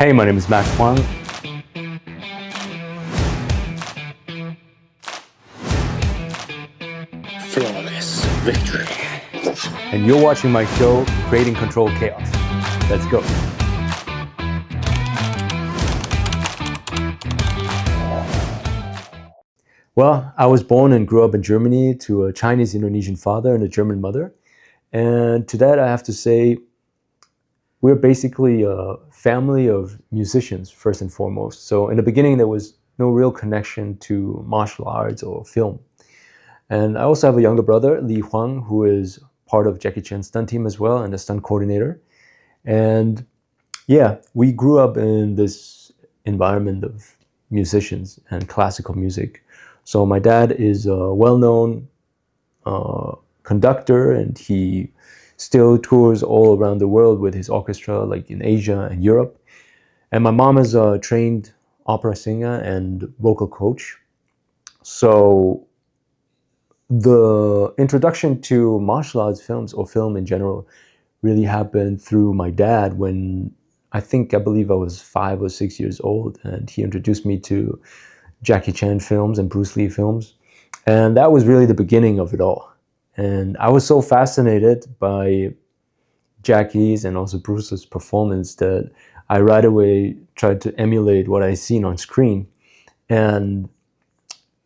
Hey, my name is Max Huang. Flawless victory. And you're watching my show, Creating Controlled Chaos. Let's go. Well, I was born and grew up in Germany to a Chinese-Indonesian father and a German mother. And to that, I have to say, we're basically a family of musicians, first and foremost. So in the beginning, there was no real connection to martial arts or film. And I also have a younger brother, Huang, who is part of Jackie Chan's stunt team as well and a stunt coordinator. And yeah, we grew up in this environment of musicians and classical music. So my dad is a well-known conductor, and he still tours all around the world with his orchestra, like in Asia and Europe. And my mom is a trained opera singer and vocal coach. So the introduction to martial arts films or film in general really happened through my dad when I believe I was 5 or 6 years old, and he introduced me to Jackie Chan films and Bruce Lee films. And that was really the beginning of it all. And I was so fascinated by Jackie's and also Bruce's performance that I right away tried to emulate what I seen on screen. And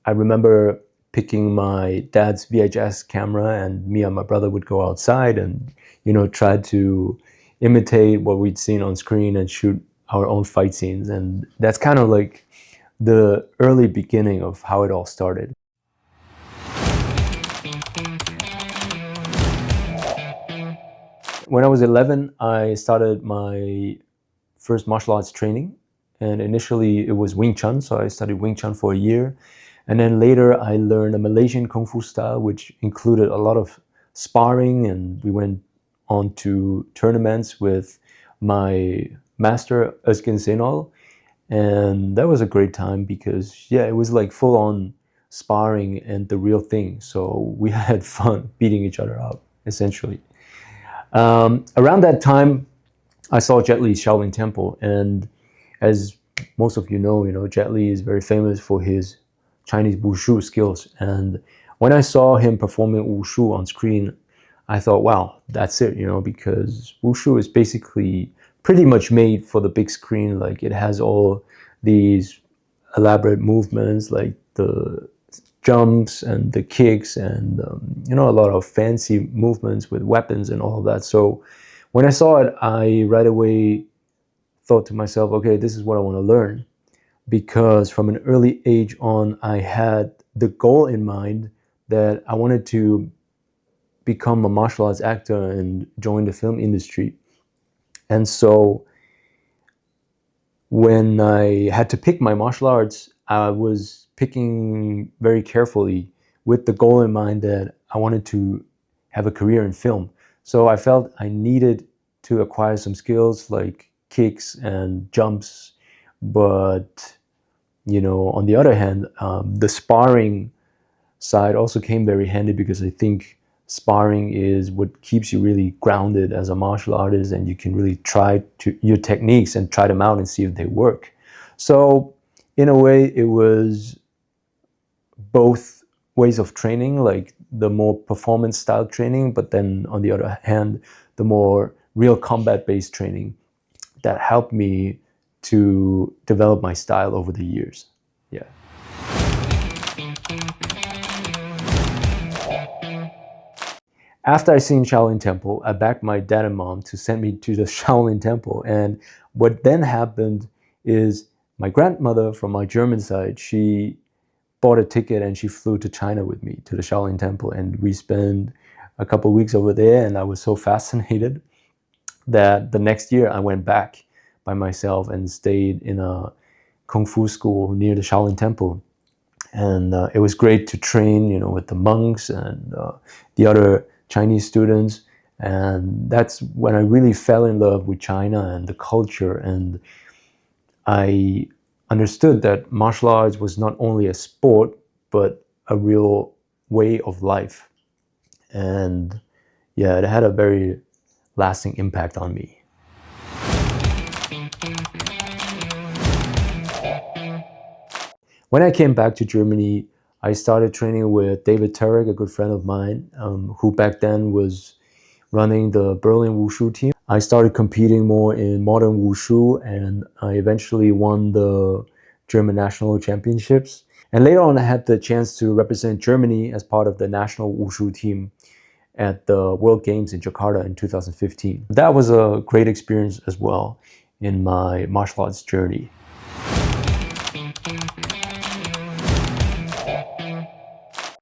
I remember picking my dad's VHS camera, and me and my brother would go outside and, try to imitate what we'd seen on screen and shoot our own fight scenes. And that's kind of like the early beginning of how it all started. When I was 11, I started my first martial arts training. And initially it was Wing Chun, so I studied Wing Chun for a year. And then later I learned a Malaysian Kung Fu style, which included a lot of sparring, and we went on to tournaments with my master, Özgen Senol. And that was a great time because, yeah, it was like full-on sparring and the real thing. So we had fun beating each other up, essentially. Around that time, I saw Jet Li's Shaolin Temple. And as most of you know, Jet Li is very famous for his Chinese wushu skills. And when I saw him performing wushu on screen, I thought, wow, that's it, because wushu is basically pretty much made for the big screen. Like, it has all these elaborate movements, like the jumps and the kicks and, a lot of fancy movements with weapons and all of that. So when I saw it, I right away thought to myself, okay, this is what I want to learn. Because from an early age on, I had the goal in mind that I wanted to become a martial arts actor and join the film industry. And so when I had to pick my martial arts, I was picking very carefully with the goal in mind that I wanted to have a career in film. So I felt I needed to acquire some skills like kicks and jumps. But, on the other hand, the sparring side also came very handy, because I think sparring is what keeps you really grounded as a martial artist, and you can really try your techniques and try them out and see if they work. So in a way, it was both ways of training, like the more performance style training, but then on the other hand, the more real combat-based training that helped me to develop my style over the years. Yeah. After I seen Shaolin Temple, I begged my dad and mom to send me to the Shaolin Temple. And what then happened is my grandmother from my German side, she bought a ticket and she flew to China with me to the Shaolin Temple. And we spent a couple of weeks over there, and I was so fascinated that the next year I went back by myself and stayed in a Kung Fu school near the Shaolin Temple. And it was great to train, with the monks and the other Chinese students. And that's when I really fell in love with China and the culture. And I understood that martial arts was not only a sport, but a real way of life. And yeah, it had a very lasting impact on me. When I came back to Germany, I started training with David Turek, a good friend of mine, who back then was running the Berlin Wushu team. I started competing more in modern Wushu, and I eventually won the German national championships. And later on, I had the chance to represent Germany as part of the national Wushu team at the World Games in Jakarta in 2015. That was a great experience as well in my martial arts journey.